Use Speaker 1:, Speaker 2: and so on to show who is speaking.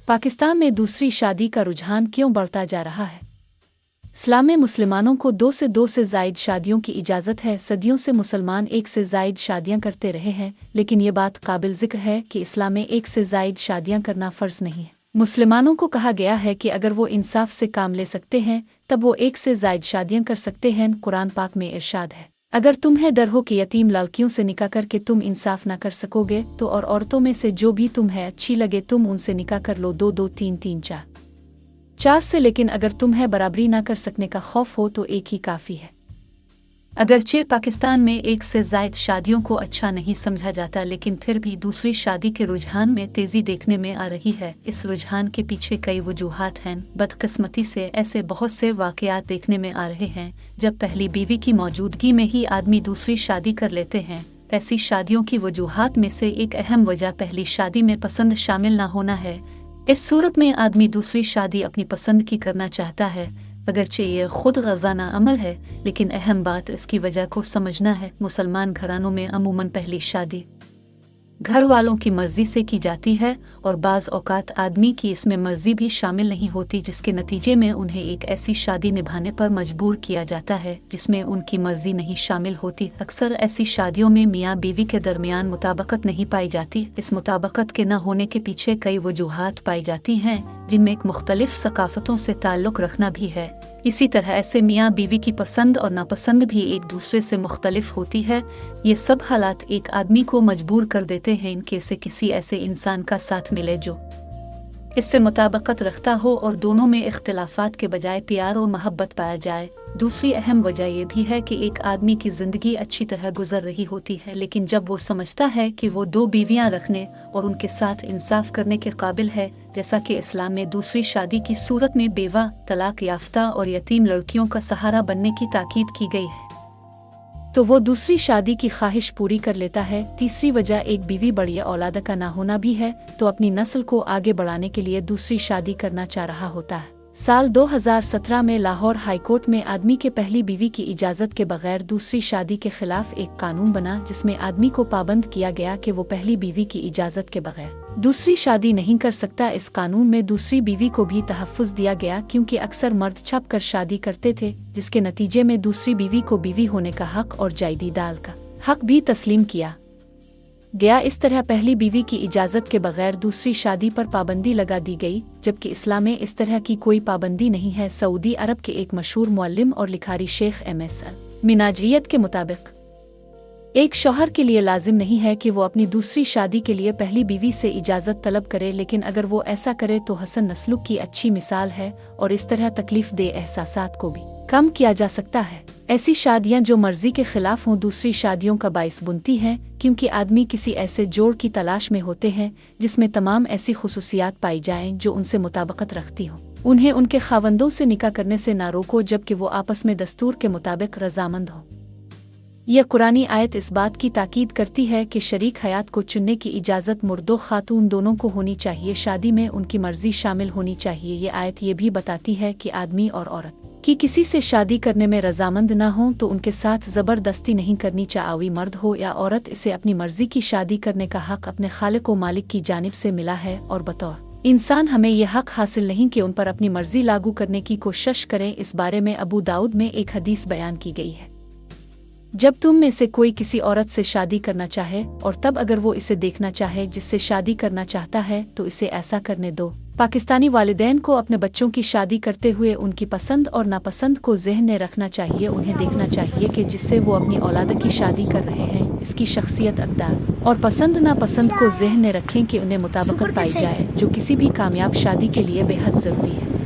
Speaker 1: पाकिस्तान में दूसरी शादी का रुझान क्यों बढ़ता जा रहा है? इस्लाम में मुसलमानों को दो से जायद शादियों की इजाज़त है। सदियों से मुसलमान एक से जायद शादियां करते रहे हैं, लेकिन ये बात काबिल ज़िक्र है कि इस्लाम में एक से जायद शादियां करना फ़र्ज़ नहीं है। मुसलमानों को कहा गया है कि अगर वो इंसाफ से काम ले सकते हैं तब वो एक से जायद शादियां कर सकते हैं। कुरान पाक में इरशाद है, अगर तुम्हें डर हो कि यतीम लड़कियों से निकाह करके तुम इंसाफ ना कर सकोगे तो और औरतों में से जो भी तुम्हें अच्छी लगे तुम उनसे निकाह कर लो, 2 3 3 4 से। लेकिन अगर तुम्हें बराबरी ना कर सकने का खौफ हो तो एक ही काफ़ी है। अगरचे पाकिस्तान में एक से जायद शादियों को अच्छा नहीं समझा जाता, लेकिन फिर भी दूसरी शादी के रुझान में तेज़ी देखने में आ रही है। इस रुझान के पीछे कई वजूहात हैं। बदकिस्मती से ऐसे बहुत से वाक़यात देखने में आ रहे हैं जब पहली बीवी की मौजूदगी में ही आदमी दूसरी शादी कर लेते हैं। ऐसी शादियों की वजूहात में से एक अहम वजह पहली शादी में पसंद शामिल ना होना है। इस सूरत में आदमी दूसरी शादी अपनी पसंद की करना चाहता है, अगरचे ये खुद ग़ज़ाना अमल है, लेकिन अहम बात इसकी वजह को समझना है। मुसलमान घरानों में अमूमन पहली शादी घर वालों की मर्ज़ी से की जाती है और बाज़ औक़ात आदमी की इसमें मर्ज़ी भी शामिल नहीं होती, जिसके नतीजे में उन्हें एक ऐसी शादी निभाने पर मजबूर किया जाता है जिसमें उनकी मर्ज़ी नहीं शामिल होती। अक्सर ऐसी शादियों में मियाँ बीवी के दरमियान मुताबकत नहीं पाई जाती। इस मुताबकत के न होने के पीछे कई वजूहात पाई जाती हैं, जिनमें एक मुख्तलिफ सकाफ़तों से ताल्लुक़ रखना भी है। इसी तरह ऐसे मियाँ बीवी की पसंद और नापसंद भी एक दूसरे से मुख्तलिफ होती है। ये सब हालात एक आदमी को मजबूर कर देते हैं इनके से किसी ऐसे इंसान का साथ मिले जो इससे मुताबकत रखता हो और दोनों में इख्तिलाफात के बजाय प्यार और मोहब्बत पाया जाए। दूसरी अहम वजह यह भी है कि एक आदमी की ज़िंदगी अच्छी तरह गुजर रही होती है, लेकिन जब वो समझता है कि वो 2 बीवियां रखने और उनके साथ इंसाफ करने के काबिल है, जैसा कि इस्लाम में दूसरी शादी की सूरत में बेवा, तलाक याफ्ता और यतीम लड़कियों का सहारा बनने की ताकीद की गई है, तो वो दूसरी शादी की ख्वाहिश पूरी कर लेता है। तीसरी वजह एक बीवी बढ़िया औलाद का ना होना भी है, तो अपनी नस्ल को आगे बढ़ाने के लिए दूसरी शादी करना चाह रहा होता है। साल 2017 में लाहौर हाईकोर्ट में आदमी के पहली बीवी की इजाज़त के बगैर दूसरी शादी के खिलाफ एक कानून बना, जिसमें आदमी को पाबंद किया गया कि वो पहली बीवी की इजाज़त के बगैर दूसरी शादी नहीं कर सकता। इस कानून में दूसरी बीवी को भी तहफ़्फ़ुज़ दिया गया, क्योंकि अक्सर मर्द छप कर शादी करते थे, जिसके नतीजे में दूसरी बीवी को बीवी होने का हक और जायदाद का हक भी तस्लीम किया गया। इस तरह पहली बीवी की इजाज़त के बगैर दूसरी शादी पर पाबंदी लगा दी गई, जबकि इस्लाम में इस तरह की कोई पाबंदी नहीं है। सऊदी अरब के एक मशहूर मुअल्लिम और लिखारी शेख MS मिनाजियत के मुताबिक एक शौहर के लिए लाजिम नहीं है कि वो अपनी दूसरी शादी के लिए पहली बीवी से इजाज़त तलब करे, लेकिन अगर वो ऐसा करे तो हसन नस्लुक की अच्छी मिसाल है और इस तरह तकलीफ दे एहसासात को भी कम किया जा सकता है। ऐसी शादियां जो मर्जी के खिलाफ हों दूसरी शादियों का बाइस बुनती हैं, क्योंकि आदमी किसी ऐसे जोड़ की तलाश में होते हैं जिसमें तमाम ऐसी खुसूसियात पाई जाएं जो उनसे मुताबकत रखती हों। उन्हें उनके खावंदों से निकाह करने से ना रोको जबकि वो आपस में दस्तूर के मुताबिक रजामंद हों। यह कुरानी आयत इस बात की ताकीद करती है कि शरीक हयात को चुनने की इजाज़त मर्दो खातून दोनों को होनी चाहिए। शादी में उनकी मर्जी शामिल होनी चाहिए। ये आयत ये भी बताती है कि आदमी और औरत कि किसी से शादी करने में रजामंद ना हो तो उनके साथ ज़बरदस्ती नहीं करनी चाहिए। मर्द हो या औरत, इसे अपनी मर्जी की शादी करने का हक अपने खालिक व मालिक की जानिब से मिला है, और बतौर इंसान हमें यह हक हासिल नहीं कि उन पर अपनी मर्जी लागू करने की कोशिश करें। इस बारे में अबू दाऊद में एक हदीस बयान की गई है, जब तुम में से कोई किसी औरत से शादी करना चाहे और तब अगर वो इसे देखना चाहे जिससे शादी करना चाहता है तो इसे ऐसा करने दो। पाकिस्तानी वालिदैन को अपने बच्चों की शादी करते हुए उनकी पसंद और नापसंद को ज़हन में रखना चाहिए। उन्हें देखना चाहिए कि जिससे वो अपनी औलाद की शादी कर रहे हैं इसकी शख्सियत, अक़दार और पसंद नापसंद को ज़हन में रखें कि उन्हें मुताबिकत पाई जाए, जो किसी भी कामयाब शादी के लिए बेहद ज़रूरी है।